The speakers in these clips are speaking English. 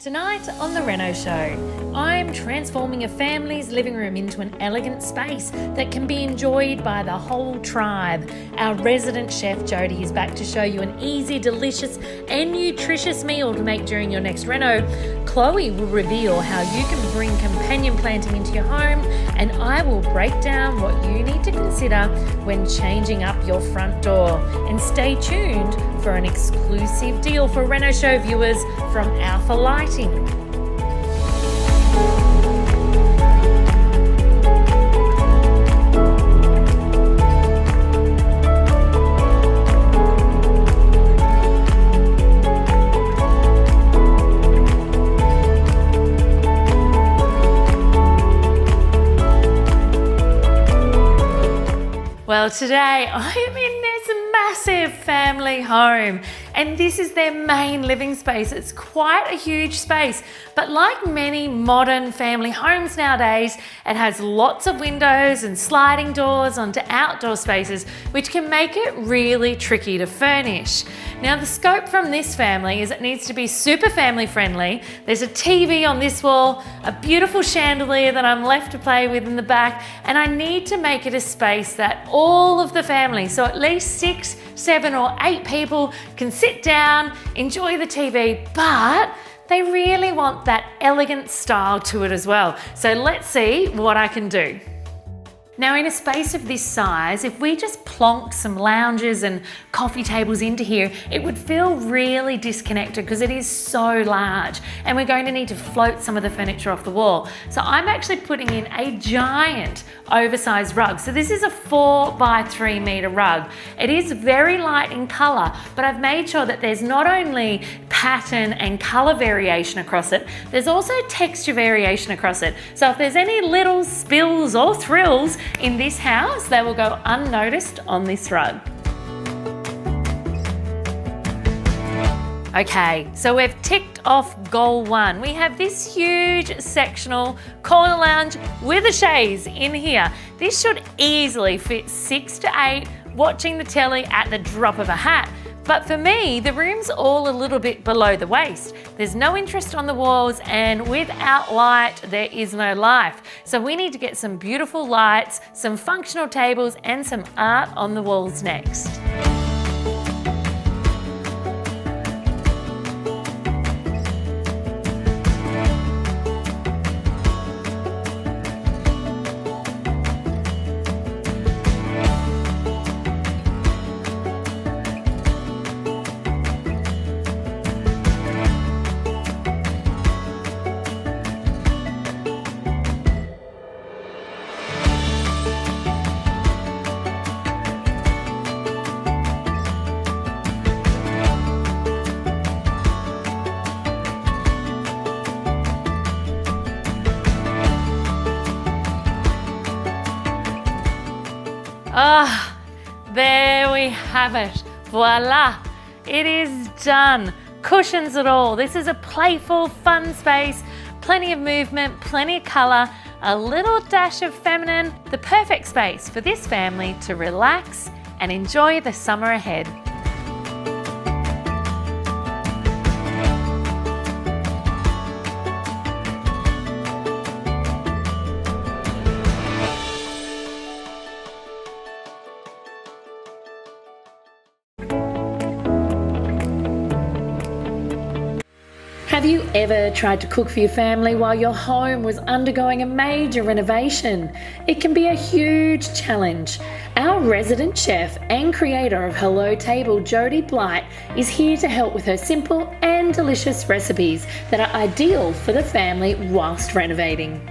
Tonight on The Reno Show, I'm transforming a family's living room into an elegant space that can be enjoyed by the whole tribe. Our resident chef Jody is back to show you an easy, delicious and nutritious meal to make during your next Reno. Chloe will reveal how you can bring companion planting into your home, and I will break down what you need to consider when changing up your front door. And stay tuned for an exclusive deal for Reno Show viewers from Alpha Lighting. Well, today I'm in this massive family home, and this is their main living space. It's quite a huge space, but like many modern family homes nowadays, it has lots of windows and sliding doors onto outdoor spaces, which can make it really tricky to furnish. Now, the scope from this family is it needs to be super family friendly. There's a TV on this wall, a beautiful chandelier that I'm left to play with in the back, and I need to make it a space that all of the family, so at least 6, 7 or 8 people, can sit down, enjoy the TV, but they really want that elegant style to it as well. So let's see what I can do. Now, in a space of this size, if we just plonked some lounges and coffee tables into here, it would feel really disconnected because it is so large, and we're going to need to float some of the furniture off the wall. So I'm actually putting in a giant oversized rug. So this is a 4 by 3 meter rug. It is very light in color, but I've made sure that there's not only pattern and color variation across it, there's also texture variation across it. So if there's any little spills or thrills in this house, they will go unnoticed on this rug. Okay, so we've ticked off goal 1. We have this huge sectional corner lounge with a chaise in here. This should easily fit 6 to 8 watching the telly at the drop of a hat. But for me, the room's all a little bit below the waist. There's no interest on the walls, and without light, there is no life. So we need to get some beautiful lights, some functional tables, and some art on the walls next. Ah, there we have it. Voila, it is done. Cushions and all. This is a playful, fun space, plenty of movement, plenty of color, a little dash of feminine, the perfect space for this family to relax and enjoy the summer ahead. Have you ever tried to cook for your family while your home was undergoing a major renovation? It can be a huge challenge. Our resident chef and creator of Hello Table, Jody Blight, is here to help with her simple and delicious recipes that are ideal for the family whilst renovating.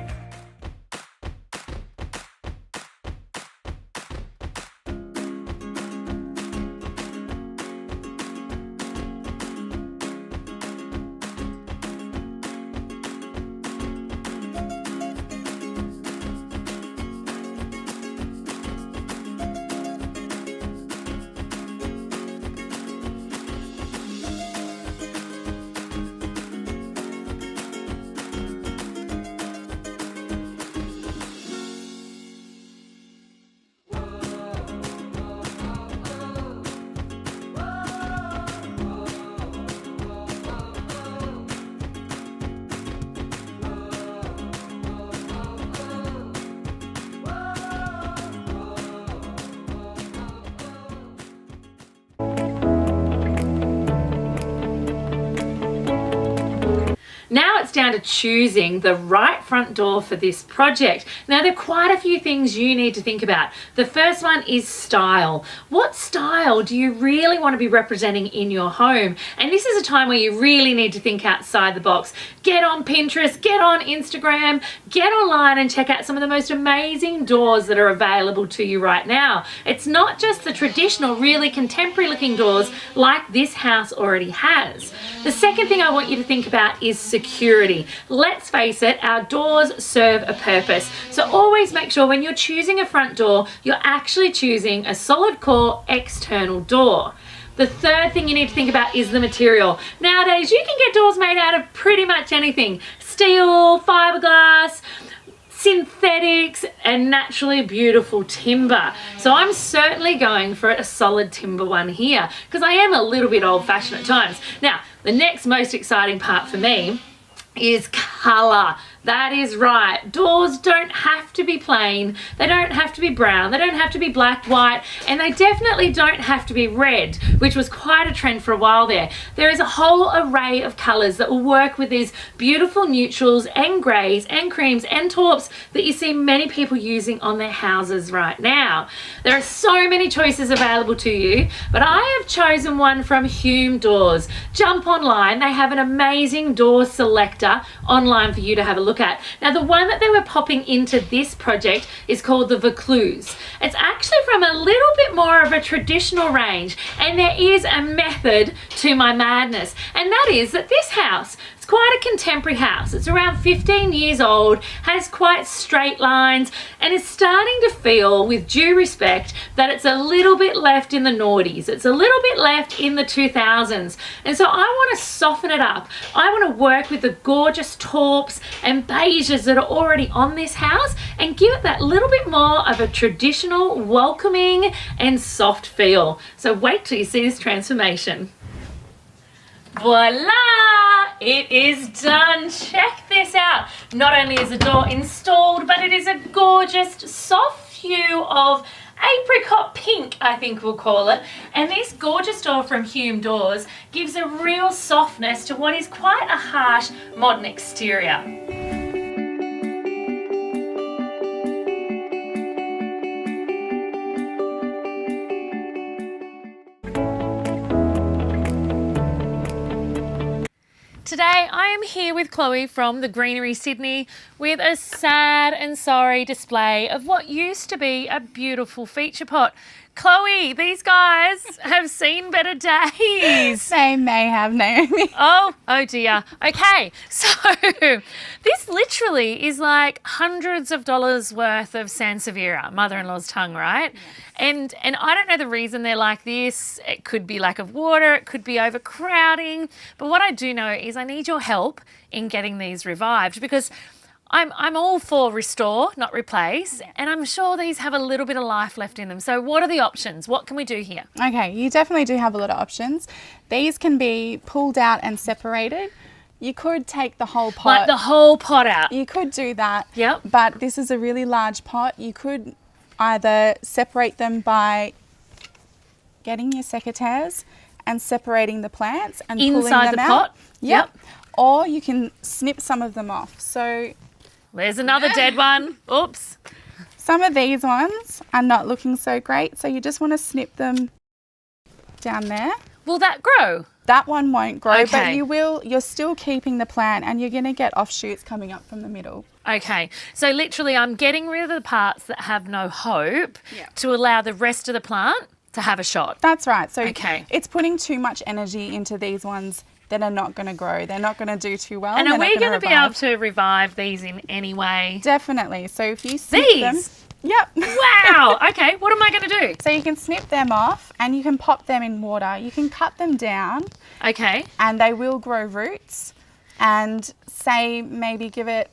Now it's down to choosing the right front door for this project. Now there are quite a few things you need to think about. The first one is style. What style do you really want to be representing in your home? And this is a time where you really need to think outside the box. Get on Pinterest, get on Instagram, get online and check out some of the most amazing doors that are available to you right now. It's not just the traditional, really contemporary looking doors like this house already has. The second thing I want you to think about is security. Let's face it, our doors serve a purpose. So always make sure when you're choosing a front door, you're actually choosing a solid core external door. The third thing you need to think about is the material. Nowadays, you can get doors made out of pretty much anything. Steel, fiberglass, synthetics, and naturally beautiful timber. So I'm certainly going for a solid timber one here because I am a little bit old-fashioned at times. Now, the next most exciting part for me is colour. That is right. Doors don't have to be plain. They don't have to be brown. They don't have to be black, white, and they definitely don't have to be red, which was quite a trend for a while there. There is a whole array of colours that will work with these beautiful neutrals and greys and creams and taupes that you see many people using on their houses right now. There are so many choices available to you, but I have chosen one from Hume Doors. Jump online. They have an amazing door selector online for you to have a look at. Now the one that they were popping into this project is called the Vaucluse. It's actually from a little bit more of a traditional range, and there is a method to my madness, and that is that this house, it's quite a contemporary house. It's around 15 years old, has quite straight lines, and is starting to feel, with due respect, that it's a little bit left in the noughties. It's a little bit left in the 2000s. And so I want to soften it up. I want to work with the gorgeous taupes and beiges that are already on this house and give it that little bit more of a traditional, welcoming and soft feel. So wait till you see this transformation. Voila! It is done. Check this out. Not only is the door installed, but it is a gorgeous soft hue of apricot pink, I think we'll call it. And this gorgeous door from Hume Doors gives a real softness to what is quite a harsh modern exterior. Today I am here with Chloe from the Greenery Sydney with a sad and sorry display of what used to be a beautiful feature pot. Chloe, these guys have seen better days. They may have, Naomi. Oh dear. Okay, so this literally is like hundreds of dollars worth of Sansevieria, mother-in-law's tongue, right? Yeah. And I don't know the reason they're like this. It could be lack of water, it could be overcrowding. But what I do know is I need your help in getting these revived, because I'm all for restore, not replace, and I'm sure these have a little bit of life left in them. So what are the options? What can we do here? Okay, you definitely do have a lot of options. These can be pulled out and separated. You could take the whole pot. Like the whole pot out? You could do that. Yep. But this is a really large pot. You could either separate them by getting your secateurs and separating the plants and pulling them out. Inside the pot? Yep. Or you can snip some of them off. So there's another dead one. Oops. Some of these ones are not looking so great, so you just want to snip them down there. Will that grow? That one won't grow, Okay. but you will. You're still keeping the plant, and you're going to get offshoots coming up from the middle. Okay, so literally I'm getting rid of the parts that have no hope to allow the rest of the plant to have a shot. That's right. So Okay. it's putting too much energy into these ones that are not going to grow. They're not going to do too well. And are They're we not going to be able revive. to revive these in any way? Definitely. So if you snip them. These? Yep. Wow. Okay, what am I going to do? So you can snip them off and you can pop them in water. You can cut them down Okay. and they will grow roots, and say maybe give it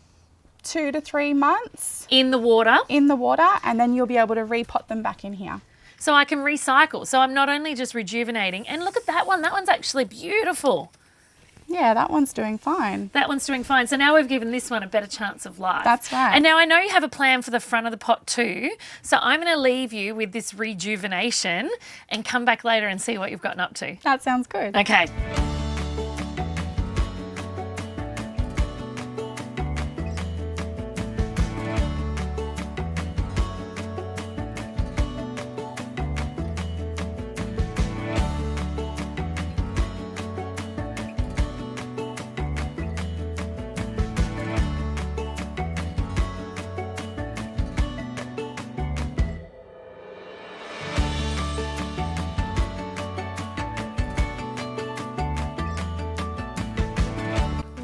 2 to 3 months In the water. in the water, and then you'll be able to repot them back in here. So I can recycle. So I'm not only just rejuvenating. And look at that one. That one's actually beautiful. Yeah, that one's doing fine. That one's doing fine. So now we've given this one a better chance of life. That's right. And now I know you have a plan for the front of the pot too. So I'm going to leave you with this rejuvenation and come back later and see what you've gotten up to. That sounds good. Okay.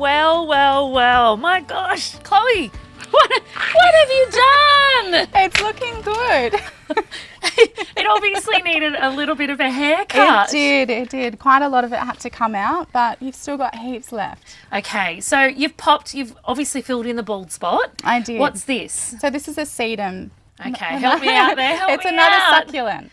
Well. My gosh, Chloe, what have you done? It's looking good. It obviously needed a little bit of a haircut. It did. Quite a lot of it had to come out, but you've still got heaps left. Okay, so you've obviously filled in the bald spot. I did. What's this? So this is a sedum. Okay, help me out there. It's another succulent.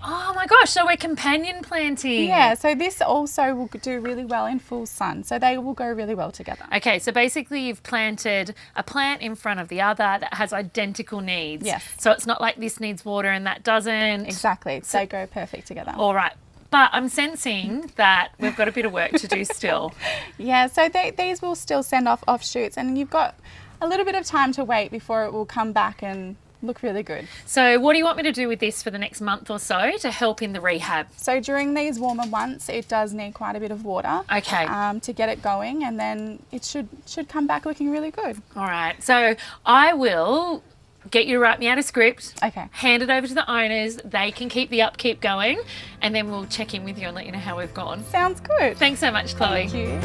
Oh my gosh, so we're companion planting. Yeah, so this also will do really well in full sun. So they will go really well together. Okay, so basically you've planted a plant in front of the other that has identical needs. Yes. So it's not like this needs water and that doesn't. Exactly. So they go perfect together. All right. But I'm sensing that we've got a bit of work to do still. Yeah, so these will still send off offshoots, and you've got a little bit of time to wait before it will come back and look really good. So what do you want me to do with this for the next month or so to help in the rehab? So during these warmer months, it does need quite a bit of water. Okay. To get it going, and then it should come back looking really good. All right. So I will get you to write me out a script. Okay. Hand it over to the owners. They can keep the upkeep going, and then we'll check in with you and let you know how we've gone. Sounds good. Thanks so much, Chloe. Thank you.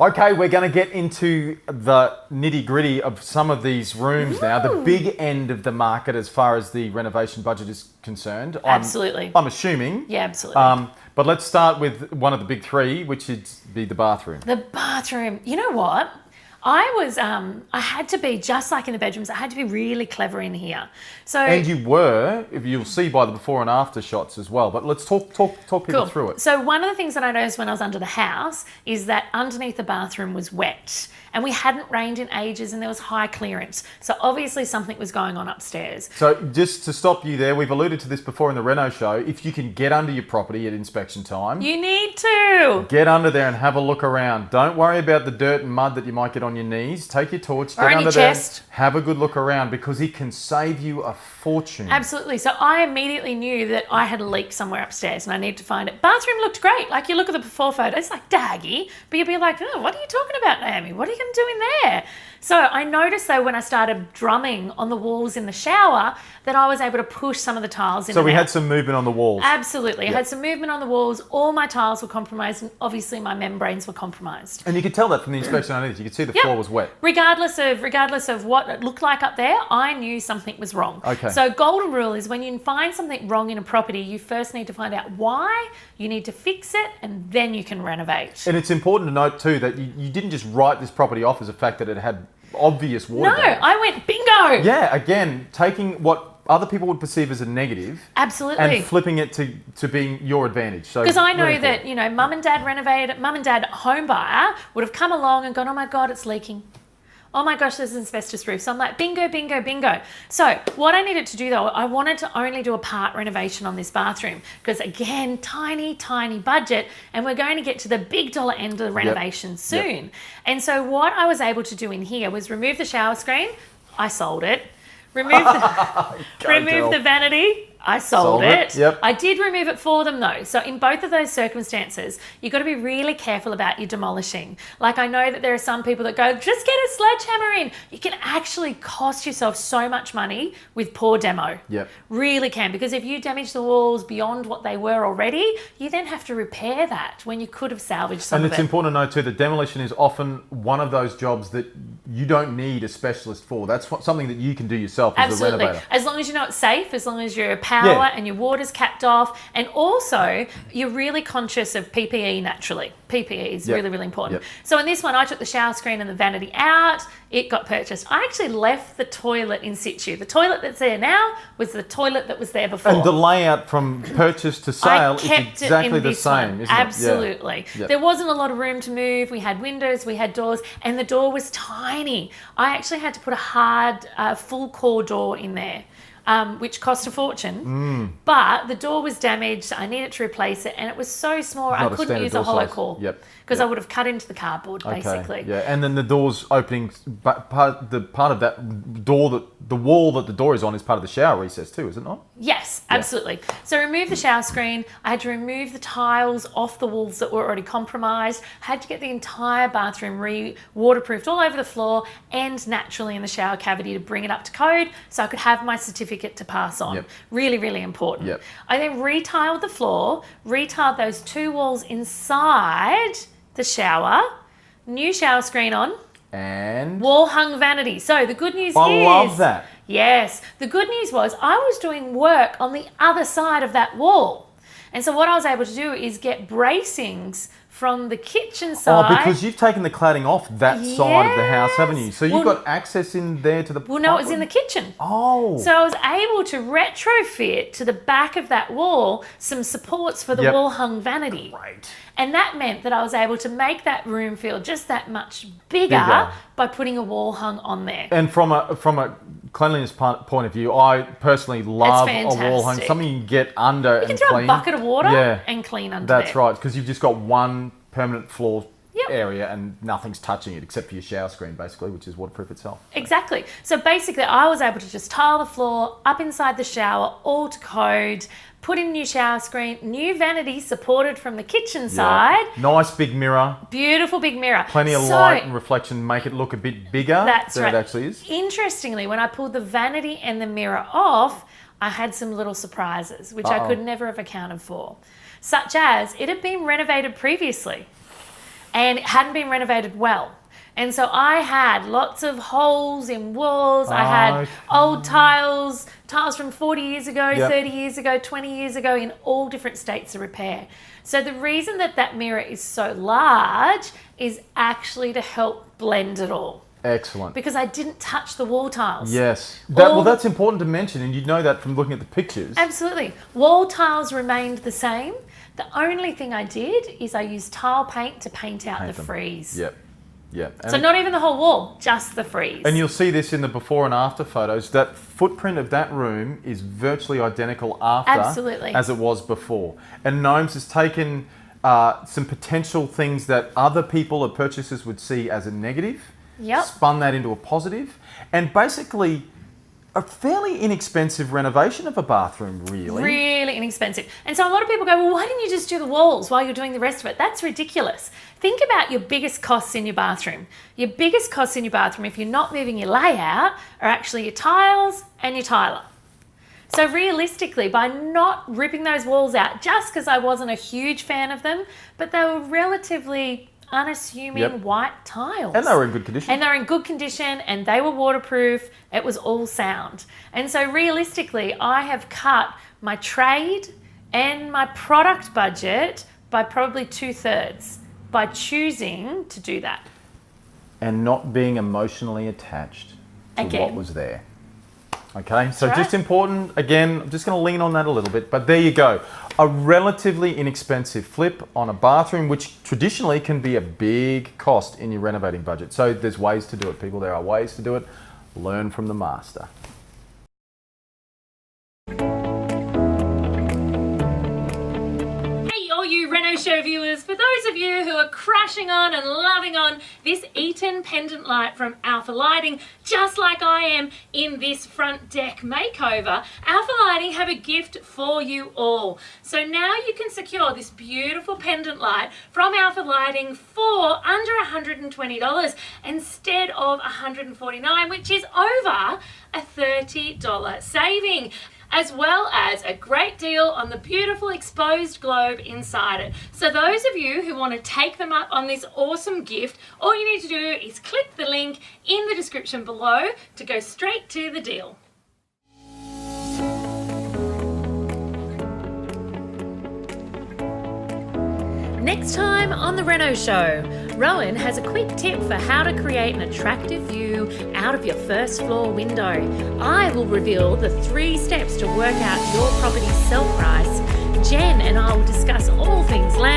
Okay, we're going to get into the nitty-gritty of some of these rooms now, the big end of the market as far as the renovation budget is concerned. Absolutely. I'm assuming. Yeah, absolutely. But let's start with one of the big three, which would be the bathroom. The bathroom. You know what? I had to be, just like in the bedrooms, I had to be really clever in here. So, And you were, if you'll see by the before and after shots as well. But let's talk people through it. So one of the things that I noticed when I was under the house is that underneath the bathroom was wet. And we hadn't rained in ages, and there was high clearance. So obviously something was going on upstairs. So just to stop you there, we've alluded to this before in the Reno show. If you can get under your property at inspection time, You need to. get under there and have a look around. Don't worry about the dirt and mud that you might get on your knees. Take your torch, get on under your there, chest. have a good look around, because it can save you a fortune. Absolutely. So I immediately knew that I had a leak somewhere upstairs and I need to find it. Bathroom looked great. Like, you look at the before photo, it's like daggy, but you'd be like, oh, what are you talking about, Naomi? What are you going to do in there? So I noticed, though, when I started drumming on the walls in the shower, that I was able to push some of the tiles in. So and we out. had some movement on the walls. Absolutely. I had some movement on the walls. All my tiles were compromised, and obviously my membranes were compromised. And you could tell that from the inspection underneath. You could see the floor was wet. Regardless of what it looked like up there, I knew something was wrong. Okay. So golden rule is, when you find something wrong in a property, you first need to find out why, you need to fix it, and then you can renovate. And it's important to note too that you didn't just write this property off as a fact that it had obvious water No, damage. I went bingo. Yeah, again, taking what other people would perceive as a negative Absolutely. and flipping it to being your advantage. So Because I know really that, cool. you know, mum and dad home buyer would have come along and gone, oh my God, it's leaking. Oh my gosh, there's an asbestos roof. So I'm like, bingo, bingo, bingo. So what I needed to do, though, I wanted to only do a part renovation on this bathroom, because, again, tiny budget, and we're going to get to the big dollar end of the renovation soon. And so what I was able to do in here was remove the shower screen. I sold it. Remove the vanity. I sold it. Yep. I did remove it for them, though. So in both of those circumstances, you've got to be really careful about your demolishing. Like, I know that there are some people that go, just get a sledgehammer in. You can actually cost yourself so much money with poor demo. Yep. Really can. Because if you damage the walls beyond what they were already, you then have to repair that when you could have salvaged some of it. And it's important to know too that demolition is often one of those jobs that you don't need a specialist for. That's something that you can do yourself as a Absolutely. renovator. As long as you know it's safe, as long as your power and your water's capped off, and also you're really conscious of PPE naturally. PPE is really, really important. Yep. So in this one, I took the shower screen and the vanity out. It got purchased. I actually left the toilet in situ. The toilet that's there now was the toilet that was there before. And the layout from purchase to sale is exactly the same, isn't it? Absolutely. Yeah. There wasn't a lot of room to move. We had windows, we had doors, and the door was tiny. I actually had to put a hard, full core door in there. Which cost a fortune, but the door was damaged. I needed to replace it, and it was so small I couldn't use a hollow core. Because I would have cut into the cardboard, basically. Yeah, and then the door's opening, part of that door, the wall that the door is on is part of the shower recess too, is it not? Yes, absolutely. So remove the shower screen. I had to remove the tiles off the walls that were already compromised. I had to get the entire bathroom waterproofed all over the floor and naturally in the shower cavity to bring it up to code, so I could have my certificate certificate to pass on. Yep. Really, really important. Yep. I then retiled the floor, retiled those 2 walls inside the shower, new shower screen on, And wall hung vanity. So the good news is... I love that. Yes. The good news was I was doing work on the other side of that wall. And so what I was able to do is get bracings from the kitchen side. Oh, because you've taken the cladding off that side of the house, haven't you? Yes. So you've got access in there to the... Well, no, it was in the kitchen. Oh. So I was able to retrofit to the back of that wall some supports for the Yep. wall hung vanity. Great. And that meant that I was able to make that room feel just that much bigger by putting a wall hung on there. And from a cleanliness point of view, I personally love a wall hung. fantastic. Something you can get under You can and throw clean. a bucket of water Yeah. and clean under there. That's right, because you've just got one permanent floor Yep. area and nothing's touching it except for your shower screen, basically, which is waterproof itself. Exactly. So basically, I was able to just tile the floor up inside the shower, all to code, put in new shower screen, new vanity supported from the kitchen side, Nice big mirror, beautiful big mirror. plenty of So, light and reflection, make it look a bit bigger That's than right. it actually is. Interestingly, when I pulled the vanity and the mirror off, I had some little surprises, which I Uh-oh. could never have accounted for. Such as, it had been renovated previously and it hadn't been renovated well. And so I had lots of holes in walls. I had Okay. old tiles from 40 years ago, Yep. 30 years ago, 20 years ago, in all different states of repair. So the reason that that mirror is so large is actually to help blend it all, Excellent. because I didn't touch the wall tiles. Yes. All- That's important to mention, and you know that from looking at the pictures. Absolutely. Wall tiles remained the same. The only thing I did is I used tile paint to paint out the them. frieze. Yep. Yep. So not even the whole wall, just the frieze. And you'll see this in the before and after photos. That footprint of that room is virtually identical after Absolutely. as it was before. And Gnomes has taken some potential things that other people or purchasers would see as a negative, Yep. spun that into a positive, and basically a fairly inexpensive renovation of a bathroom, really. Really inexpensive. And so a lot of people go, well, why didn't you just do the walls while you're doing the rest of it? That's ridiculous. Think about your biggest costs in your bathroom. Your biggest costs in your bathroom, if you're not moving your layout, are actually your tiles and your tiler. So realistically, by not ripping those walls out, just because I wasn't a huge fan of them, but they were relatively unassuming Yep. white tiles. And they were in good condition. And they're in good condition and they were waterproof. It was all sound. And so realistically, I have cut my trade and my product budget by probably 2/3 by choosing to do that. And not being emotionally attached to what Again. was there. Okay, so That's just right. important, again, I'm just going to lean on that a little bit, but there you go. A relatively inexpensive flip on a bathroom, which traditionally can be a big cost in your renovating budget. So there's ways to do it, people. There are ways to do it. Learn from the master. Hey, all you Reno Show viewers, for those of you who are crashing on and loving on this Eaton pendant light from Alpha Lighting, just like I am in this front deck makeover, Alpha Lighting have a gift for you all. So now you can secure this beautiful pendant light from Alpha Lighting for under $120 instead of $149, which is over a $30 saving, as well as a great deal on the beautiful exposed globe inside it. So those of you who want to take them up on this awesome gift, all you need to do is click the link in the description below to go straight to the deal. Next time on The Reno Show, Rowan has a quick tip for how to create an attractive view out of your first floor window. I will reveal the 3 steps to work out your property's sell price. Jen and I will discuss all things land